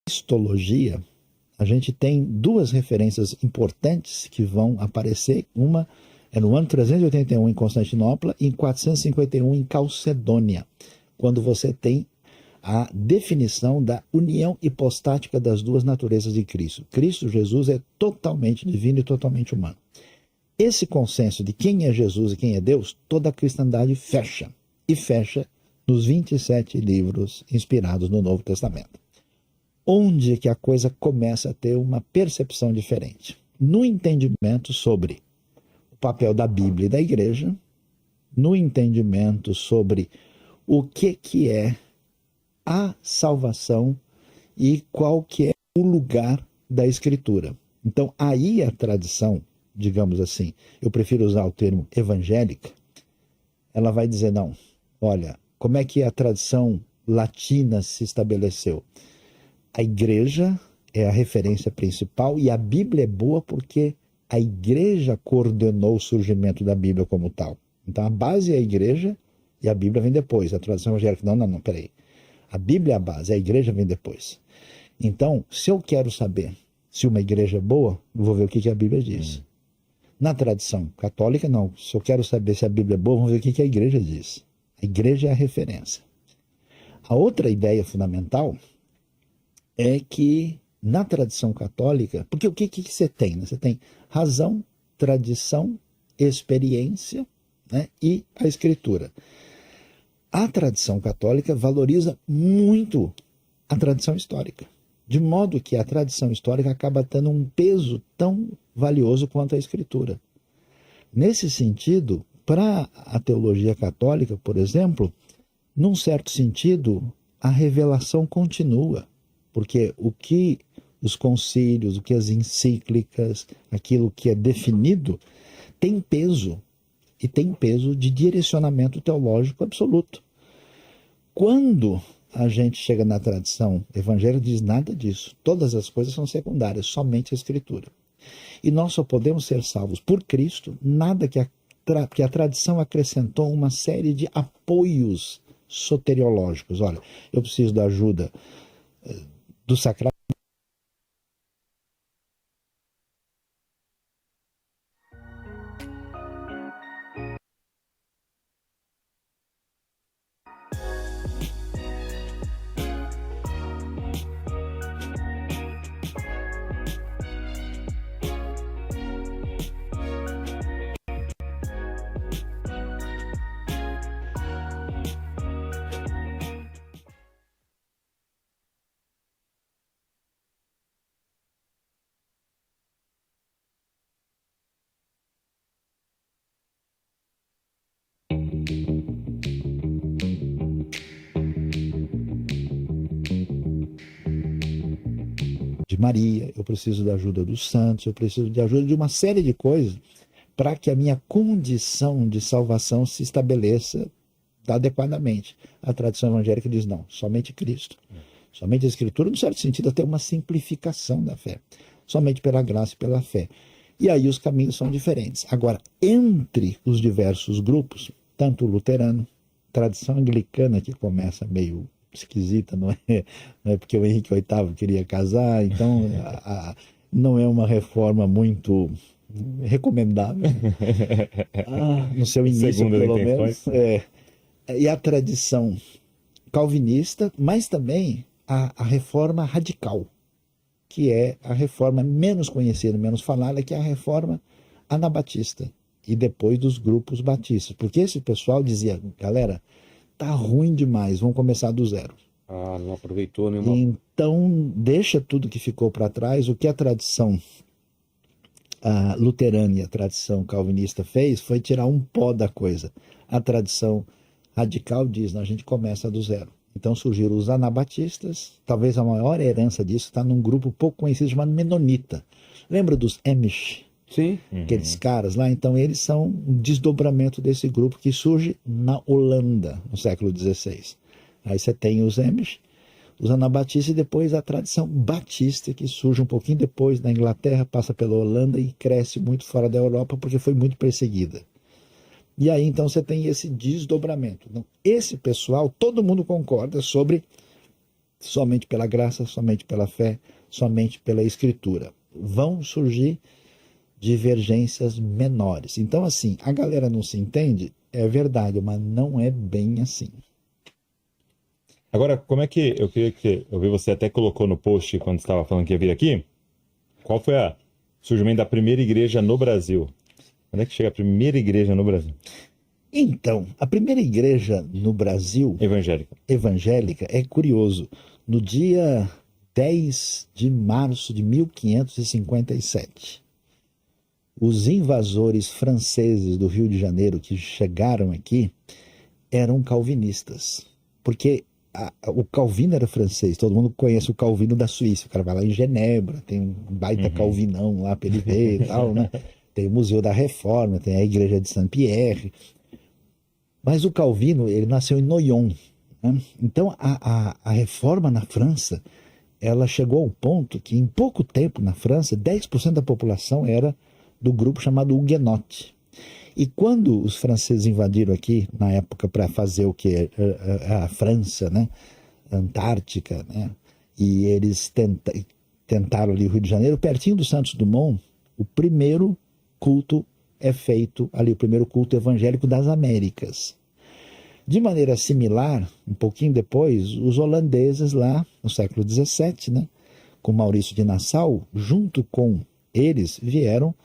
cristologia, a gente tem duas referências importantes que vão aparecer. Uma é no ano 381 em Constantinopla e em 451 em Calcedônia, quando você tem a definição da união hipostática das duas naturezas de Cristo. Cristo Jesus é totalmente divino e totalmente humano. Esse consenso de quem é Jesus e quem é Deus, toda a cristandade fecha. E fecha nos 27 livros inspirados no Novo Testamento. Onde que a coisa começa a ter uma percepção diferente? No entendimento sobre o papel da Bíblia e da Igreja, no entendimento sobre o que é a salvação e qual que é o lugar da Escritura. Então, aí a tradição, digamos assim, eu prefiro usar o termo evangélica, ela vai dizer, não, olha, como é que a tradição latina se estabeleceu? A igreja é a referência principal e a Bíblia é boa porque a igreja coordenou o surgimento da Bíblia como tal. Então, a base é a igreja e a Bíblia vem depois. A tradição evangélica, não, peraí. A Bíblia é a base, a igreja vem depois. Então, se eu quero saber se uma igreja é boa, eu vou ver o que a Bíblia diz. Na tradição católica, não. Se eu quero saber se a Bíblia é boa, vamos ver o que a igreja diz. A igreja é a referência. A outra ideia fundamental é que na tradição católica, porque o que você tem? Né? Você tem razão, tradição, experiência, né? E a Escritura. A tradição católica valoriza muito a tradição histórica, de modo que a tradição histórica acaba tendo um peso tão valioso quanto a Escritura. Nesse sentido, para a teologia católica, por exemplo, num certo sentido, a revelação continua, porque o que os concílios, o que as encíclicas, aquilo que é definido, tem peso, e tem peso de direcionamento teológico absoluto. Quando a gente chega na tradição evangélica, diz nada disso. Todas as coisas são secundárias, somente a Escritura. E nós só podemos ser salvos por Cristo, nada que a tradição acrescentou uma série de apoios soteriológicos. Olha, eu preciso da ajuda do sacramento. De Maria, eu preciso da ajuda dos santos, eu preciso de ajuda de uma série de coisas para que a minha condição de salvação se estabeleça adequadamente. A tradição evangélica diz não, somente Cristo. Somente a Escritura, no certo sentido, até uma simplificação da fé. Somente pela graça e pela fé. E aí os caminhos são diferentes. Agora, entre os diversos grupos, tanto o luterano, tradição anglicana, que começa meio esquisita, não é porque o Henrique VIII queria casar, então não é uma reforma muito recomendável, no seu início, Segundo as pelo intenções. menos. E a tradição calvinista, mas também a reforma radical, que é a reforma menos conhecida, menos falada, que é a reforma anabatista, e depois dos grupos batistas. Porque esse pessoal dizia, galera, tá ruim demais, vamos começar do zero. Não aproveitou nenhuma. Então, deixa tudo que ficou para trás. O que a tradição luterana e a tradição calvinista fez foi tirar um pó da coisa. A tradição radical diz, não, a gente começa do zero. Então surgiram os anabatistas, talvez a maior herança disso está num grupo pouco conhecido chamado Menonita. Lembra dos Amish? Sim. Aqueles caras lá, então eles são um desdobramento desse grupo que surge na Holanda, no século XVI. Aí você tem os Amish, os anabatistas e depois a tradição batista, que surge um pouquinho depois na Inglaterra, passa pela Holanda e cresce muito fora da Europa porque foi muito perseguida. E aí então você tem esse desdobramento. Então, esse pessoal, todo mundo concorda sobre somente pela graça, somente pela fé, somente pela Escritura. Vão surgir divergências menores. Então, assim, a galera não se entende, é verdade, mas não é bem assim. Agora, como é que eu queria que eu vi você até colocou no post quando estava falando que ia vir aqui? Qual foi o surgimento da primeira igreja no Brasil? Quando é que chega a primeira igreja no Brasil? Então, a primeira igreja no Brasil, Evangélica. evangélica, é curioso. No dia 10 de março de 1557, os invasores franceses do Rio de Janeiro que chegaram aqui eram calvinistas. Porque o Calvino era francês, todo mundo conhece o Calvino da Suíça. O cara vai lá em Genebra, tem um baita Calvinão lá para ele ver e tal, né? Tem o Museu da Reforma, tem a Igreja de Saint-Pierre. Mas o Calvino, ele nasceu em Noyon, né? Então, a reforma na França, ela chegou ao ponto que, em pouco tempo, na França, 10% da população era do grupo chamado Huguenote. E quando os franceses invadiram aqui, na época, para fazer o que? A França, né? A Antártica, né? E eles tentaram ali o Rio de Janeiro, pertinho do Santos Dumont, o primeiro culto é feito ali, o primeiro culto evangélico das Américas. De maneira similar, um pouquinho depois, os holandeses lá no século XVII, né, com Maurício de Nassau, junto com eles vieram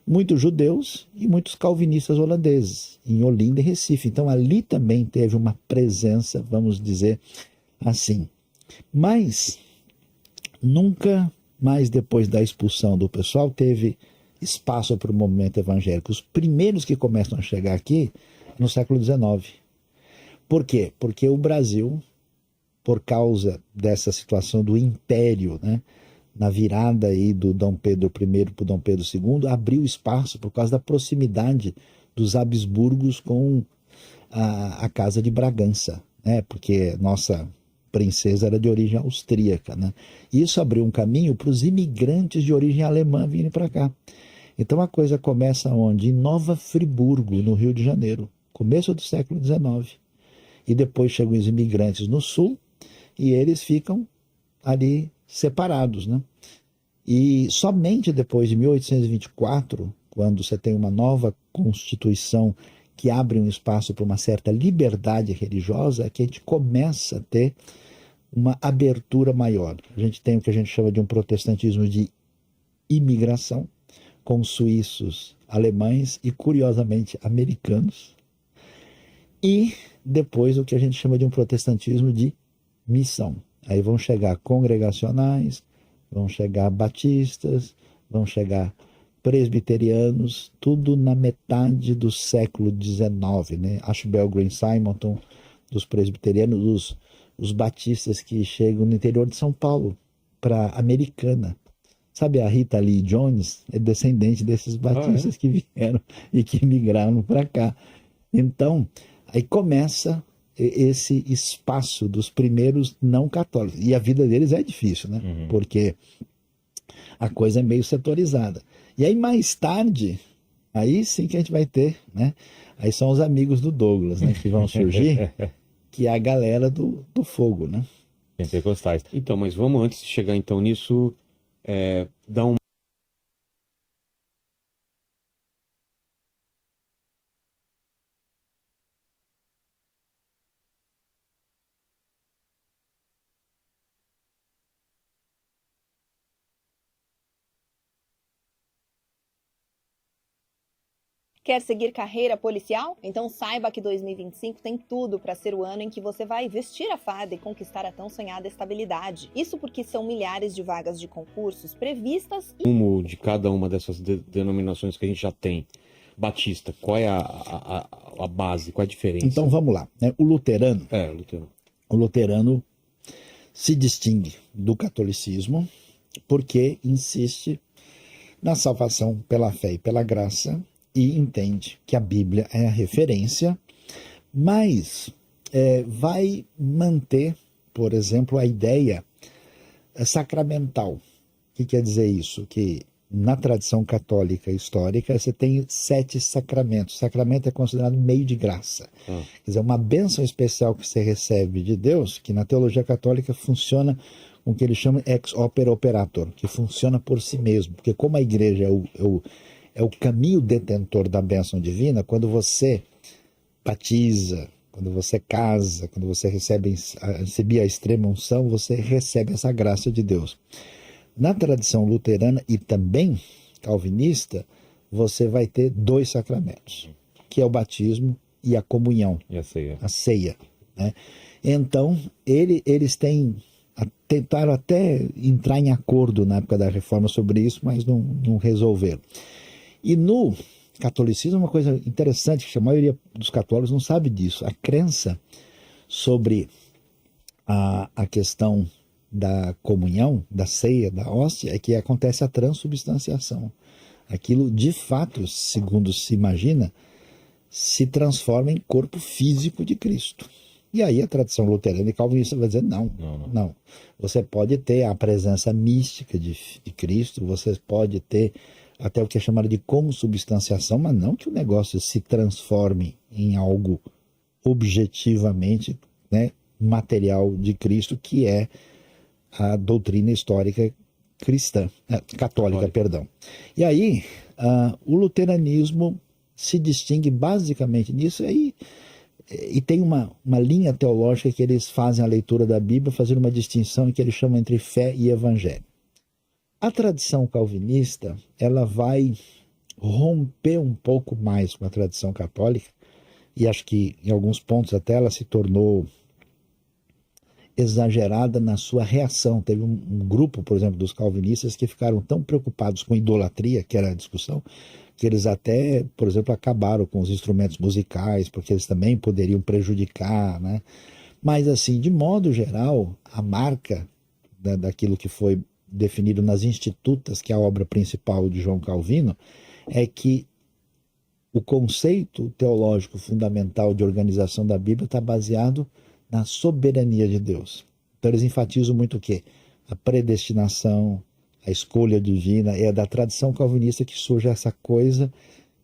muitos judeus e muitos calvinistas holandeses, em Olinda e Recife. Então ali também teve uma presença, vamos dizer assim. Mas nunca mais depois da expulsão do pessoal teve espaço para o movimento evangélico. Os primeiros que começam a chegar aqui no século XIX. Por quê? Porque o Brasil, por causa dessa situação do império, né, na virada aí do Dom Pedro I para o Dom Pedro II, abriu espaço por causa da proximidade dos Habsburgos com a Casa de Bragança, né, porque nossa princesa era de origem austríaca, né? Isso abriu um caminho para os imigrantes de origem alemã virem para cá. Então a coisa começa onde? Em Nova Friburgo, no Rio de Janeiro, começo do século XIX. E depois chegam os imigrantes no sul e eles ficam ali separados, né? E somente depois de 1824, quando você tem uma nova Constituição que abre um espaço para uma certa liberdade religiosa, é que a gente começa a ter uma abertura maior. A gente tem o que a gente chama de um protestantismo de imigração, com suíços, alemães e, curiosamente, americanos. E depois o que a gente chama de um protestantismo de missão. Aí vão chegar congregacionais, vão chegar batistas, vão chegar presbiterianos, tudo na metade do século XIX, né? Ashbel Green Simonton, dos presbiterianos, os batistas que chegam no interior de São Paulo, para Americana. Sabe, a Rita Lee Jones é descendente desses batistas que vieram e que migraram para cá. Então, aí começa esse espaço dos primeiros não católicos. E a vida deles é difícil, né? Porque a coisa é meio setorizada. E aí, mais tarde, aí sim que a gente vai ter, né? Aí são os amigos do Douglas, né? Que vão surgir, que é a galera do fogo, né? Pentecostais. Então, mas vamos, antes de chegar então nisso, dar um. Quer seguir carreira policial? Então saiba que 2025 tem tudo para ser o ano em que você vai vestir a farda e conquistar a tão sonhada estabilidade. Isso porque são milhares de vagas de concursos previstas e... Rumo de cada uma dessas denominações que a gente já tem. Batista, qual é a base, qual é a diferença? Então vamos lá, né? O luterano, Luterano. o luterano se distingue do catolicismo porque insiste na salvação pela fé e pela graça e entende que a Bíblia é a referência, mas vai manter, por exemplo, a ideia sacramental. O que quer dizer isso? Que na tradição católica histórica, você tem 7 sacramentos. Sacramento é considerado meio de graça. Quer dizer, uma bênção especial que você recebe de Deus, que na teologia católica funciona com o que eles chamam ex opere operator, que funciona por si mesmo. Porque como a igreja é o caminho detentor da bênção divina, quando você batiza, quando você casa, quando você recebe a extrema unção, você recebe essa graça de Deus. Na tradição luterana e também calvinista, você vai ter 2 sacramentos, que é o batismo e a comunhão. E a ceia. A ceia, né? Então, eles tentaram até entrar em acordo na época da reforma sobre isso, mas não resolveram. E no catolicismo, uma coisa interessante, que a maioria dos católicos não sabe disso, a crença sobre a questão da comunhão, da ceia, da hóstia, é que acontece a transubstanciação. Aquilo, de fato, segundo se imagina, se transforma em corpo físico de Cristo. E aí a tradição luterana e calvinista vai dizer, não. Você pode ter a presença mística de Cristo, você pode ter até o que é chamado de consubstanciação, mas não que o negócio se transforme em algo objetivamente, né, material de Cristo, que é a doutrina histórica cristã, católica, perdão. E aí, o luteranismo se distingue basicamente nisso, e tem uma linha teológica que eles fazem a leitura da Bíblia, fazendo uma distinção que eles chamam entre fé e evangelho. A tradição calvinista, ela vai romper um pouco mais com a tradição católica, e acho que em alguns pontos até ela se tornou exagerada na sua reação. Teve um grupo, por exemplo, dos calvinistas que ficaram tão preocupados com idolatria, que era a discussão, que eles até, por exemplo, acabaram com os instrumentos musicais, porque eles também poderiam prejudicar, né? Mas, assim, de modo geral, a marca daquilo que foi definido nas Institutas, que é a obra principal de João Calvino, é que o conceito teológico fundamental de organização da Bíblia está baseado na soberania de Deus. Então eles enfatizam muito o quê? A predestinação, a escolha divina. É da tradição calvinista que surge essa coisa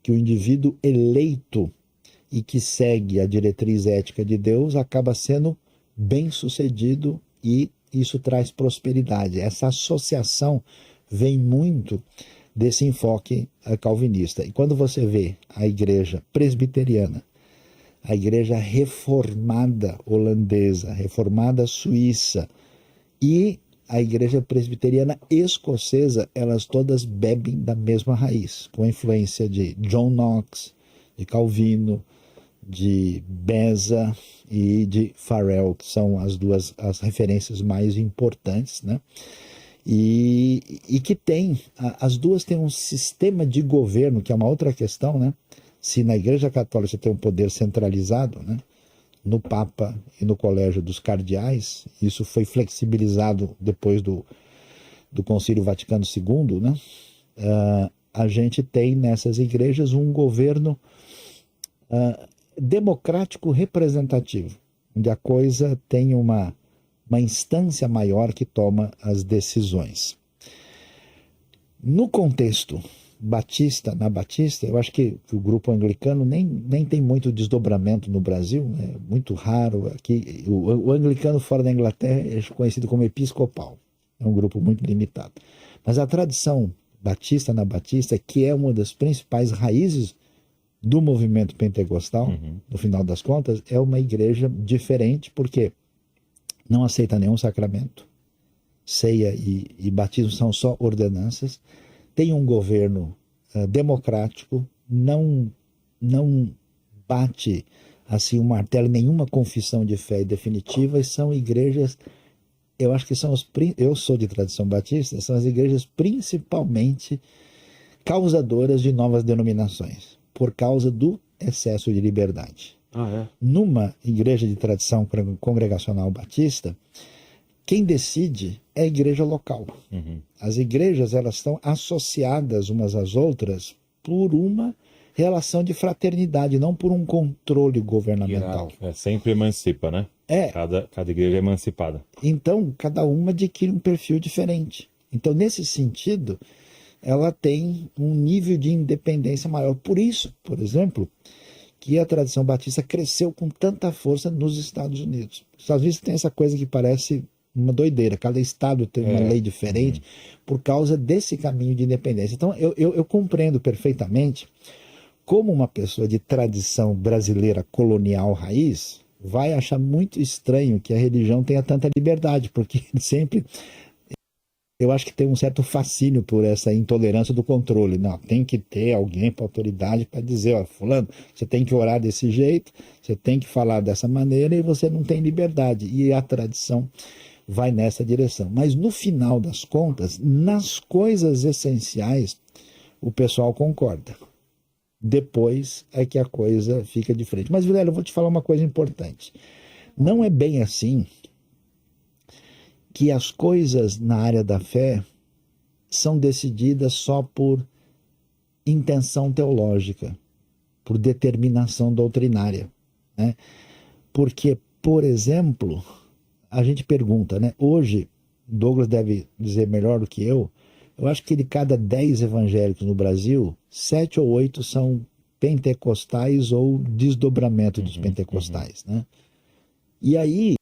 que o indivíduo eleito e que segue a diretriz ética de Deus acaba sendo bem-sucedido, e isso traz prosperidade. Essa associação vem muito desse enfoque calvinista. E quando você vê a igreja presbiteriana, a igreja reformada holandesa, a reformada suíça e a igreja presbiteriana escocesa, elas todas bebem da mesma raiz, com a influência de John Knox, de Calvino, de Beza e de Farel, que são as referências mais importantes, né? E que as duas têm um sistema de governo, que é uma outra questão, né? Se na Igreja Católica você tem um poder centralizado, né, no Papa e no Colégio dos Cardeais, isso foi flexibilizado depois do Concílio Vaticano II, né, a gente tem nessas igrejas um governo democrático representativo, onde a coisa tem uma instância maior que toma as decisões. No contexto na Batista, eu acho que o grupo anglicano nem tem muito desdobramento no Brasil, é muito raro. Aqui, o anglicano fora da Inglaterra é conhecido como episcopal, é um grupo muito limitado. Mas a tradição batista na Batista, que é uma das principais raízes do movimento pentecostal, no final das contas, é uma igreja diferente, porque não aceita nenhum sacramento, ceia e batismo são só ordenanças, tem um governo democrático, não bate assim um martelo, nenhuma confissão de fé definitiva, e são igrejas, eu acho que eu sou de tradição batista, são as igrejas principalmente causadoras de novas denominações, por causa do excesso de liberdade. Numa igreja de tradição congregacional batista, quem decide é a igreja local. As igrejas, elas estão associadas umas às outras por uma relação de fraternidade, não por um controle governamental. Sempre emancipa, né? Cada igreja é emancipada. Então, cada uma adquire um perfil diferente. Então, nesse sentido, ela tem um nível de independência maior. Por isso, por exemplo, que a tradição batista cresceu com tanta força nos Estados Unidos. Os Estados Unidos tem essa coisa que parece uma doideira, cada estado tem uma lei diferente por causa desse caminho de independência. Então, eu compreendo perfeitamente como uma pessoa de tradição brasileira colonial raiz vai achar muito estranho que a religião tenha tanta liberdade, porque sempre... Eu acho que tem um certo fascínio por essa intolerância do controle. Não, tem que ter alguém para autoridade para dizer, ó, fulano, você tem que orar desse jeito, você tem que falar dessa maneira e você não tem liberdade. E a tradição vai nessa direção. Mas no final das contas, nas coisas essenciais, o pessoal concorda. Depois é que a coisa fica diferente. Mas, Vilela, eu vou te falar uma coisa importante. Não é bem assim que as coisas na área da fé são decididas só por intenção teológica, por determinação doutrinária, né? Porque, por exemplo, a gente pergunta, né? Hoje, Douglas deve dizer melhor do que eu acho que de cada 10 evangélicos no Brasil, 7 ou 8 são pentecostais ou desdobramento dos pentecostais, né? E aí,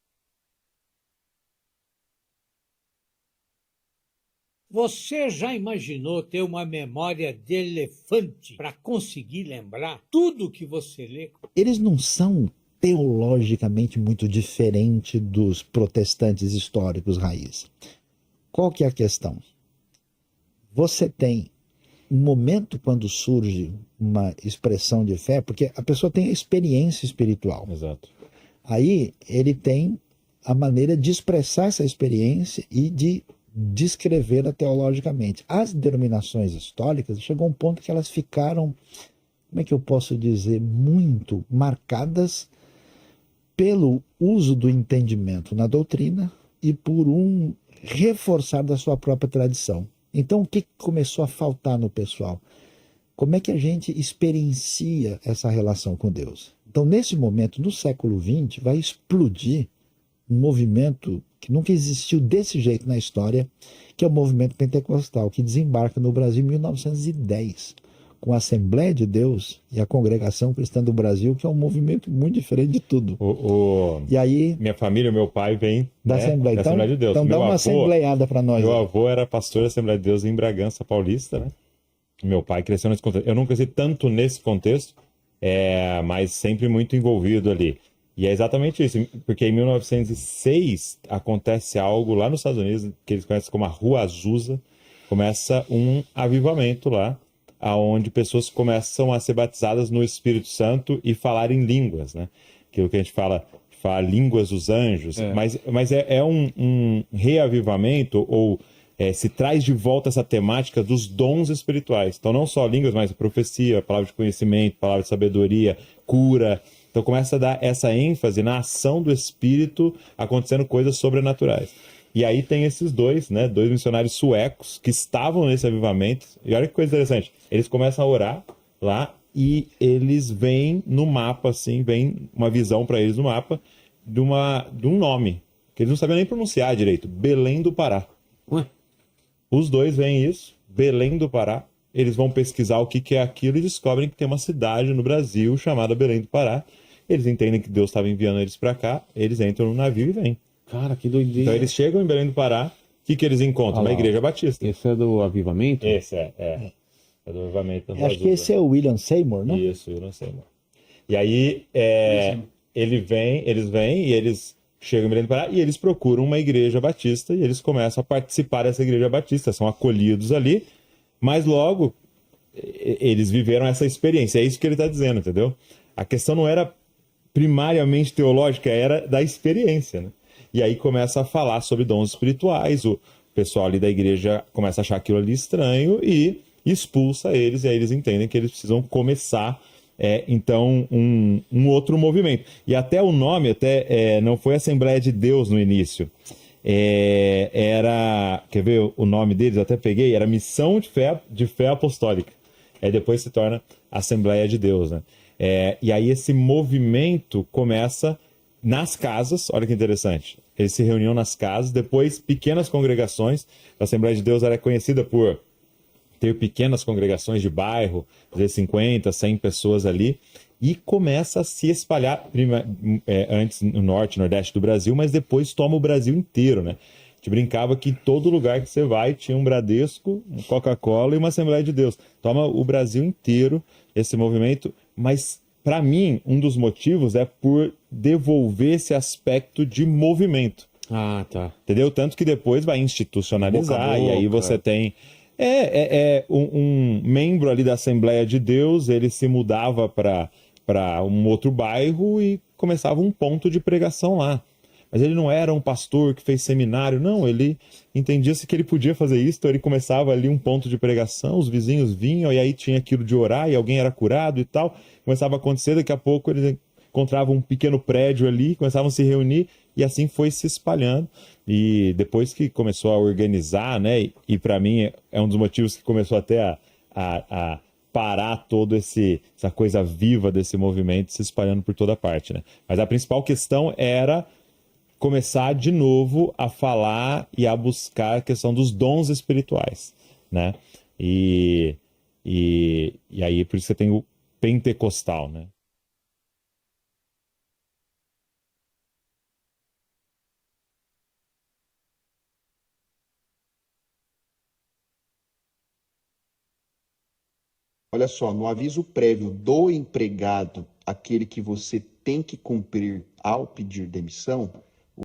você já imaginou ter uma memória de elefante para conseguir lembrar tudo que você lê? eles não são teologicamente muito diferentes dos protestantes históricos raiz. Qual que é a questão? Você tem um momento quando surge uma expressão de fé, porque a pessoa tem a experiência espiritual. Exato. Aí ele tem a maneira de expressar essa experiência e de descrevê-la teologicamente. As denominações históricas chegou a um ponto que elas ficaram, como é que eu posso dizer, muito marcadas pelo uso do entendimento na doutrina e por um reforçar da sua própria tradição. Então, o que começou a faltar no pessoal? Como é que a gente experiencia essa relação com Deus? Então, nesse momento, no século XX, vai explodir um movimento que nunca existiu desse jeito na história, que é o movimento pentecostal, que desembarca no Brasil em 1910, com a Assembleia de Deus e a Congregação Cristã do Brasil, que é um movimento muito diferente de tudo. E aí, minha família, meu pai vem da Assembleia. da Então, Assembleia de Deus. Então dá uma assembleiada para nós. Meu avô era pastor da Assembleia de Deus em Bragança Paulista, né? Meu pai cresceu nesse contexto. Eu não cresci tanto nesse contexto, mas sempre muito envolvido ali. E é exatamente isso, porque em 1906 acontece algo lá nos Estados Unidos, que eles conhecem como a Rua Azusa, começa um avivamento lá, aonde pessoas começam a ser batizadas no Espírito Santo e falar em línguas, né? Aquilo que a gente fala línguas dos anjos, mas é um reavivamento, ou se traz de volta essa temática dos dons espirituais. Então não só línguas, mas profecia, palavra de conhecimento, palavra de sabedoria, cura. Então começa a dar essa ênfase na ação do Espírito, acontecendo coisas sobrenaturais. E aí tem esses dois, né, dois missionários suecos que estavam nesse avivamento. E olha que coisa interessante, eles começam a orar lá e eles veem no mapa, assim, vem uma visão para eles no mapa de um nome, que eles não sabiam nem pronunciar direito, Belém do Pará. Ué? Os dois veem isso, Belém do Pará, eles vão pesquisar o que é aquilo e descobrem que tem uma cidade no Brasil chamada Belém do Pará. Eles entendem que Deus estava enviando eles para cá, eles entram no navio e vêm. Cara, que doideira. Então eles chegam em Belém do Pará, o que eles encontram? Uma igreja batista. Esse é do avivamento? Esse é do avivamento. Acho que esse é o William Seymour, né? Isso, William Seymour. E aí eles vêm e eles chegam em Belém do Pará e eles procuram uma igreja batista e eles começam a participar dessa igreja batista, são acolhidos ali, mas logo eles viveram essa experiência. É isso que ele está dizendo, entendeu? A questão não era primariamente teológica, era da experiência, né? E aí começa a falar sobre dons espirituais, o pessoal ali da igreja começa a achar aquilo ali estranho e expulsa eles, e aí eles entendem que eles precisam começar, então, um outro movimento. E até o nome, não foi Assembleia de Deus no início, era, quer ver o nome deles? Eu até peguei, era Missão de Fé Apostólica. Depois se torna Assembleia de Deus, né? E aí esse movimento começa nas casas, olha que interessante. Eles se reuniam nas casas, depois pequenas congregações. A Assembleia de Deus era conhecida por ter pequenas congregações de bairro, às vezes 50, 100 pessoas ali, e começa a se espalhar antes no norte, nordeste do Brasil, mas depois toma o Brasil inteiro, né? A gente brincava que em todo lugar que você vai tinha um Bradesco, um Coca-Cola e uma Assembleia de Deus. Toma o Brasil inteiro esse movimento, mas para mim um dos motivos é por devolver esse aspecto de movimento. Ah, tá. Entendeu? Tanto que depois vai institucionalizar, Boca a boca. e aí você tem um membro ali da Assembleia de Deus, ele se mudava para um outro bairro e começava um ponto de pregação lá. Mas ele não era um pastor que fez seminário, não, ele entendia-se que ele podia fazer isso, então ele começava ali um ponto de pregação, os vizinhos vinham, e aí tinha aquilo de orar, e alguém era curado e tal, começava a acontecer, daqui a pouco eles encontravam um pequeno prédio ali, começavam a se reunir, e assim foi se espalhando. E depois que começou a organizar, né, e para mim é um dos motivos que começou até a parar toda essa coisa viva desse movimento se espalhando por toda parte, né? Mas a principal questão era começar de novo a falar e a buscar a questão dos dons espirituais, né? E aí por isso você tem o pentecostal, né? Olha só, no aviso prévio do empregado, aquele que você tem que cumprir ao pedir demissão,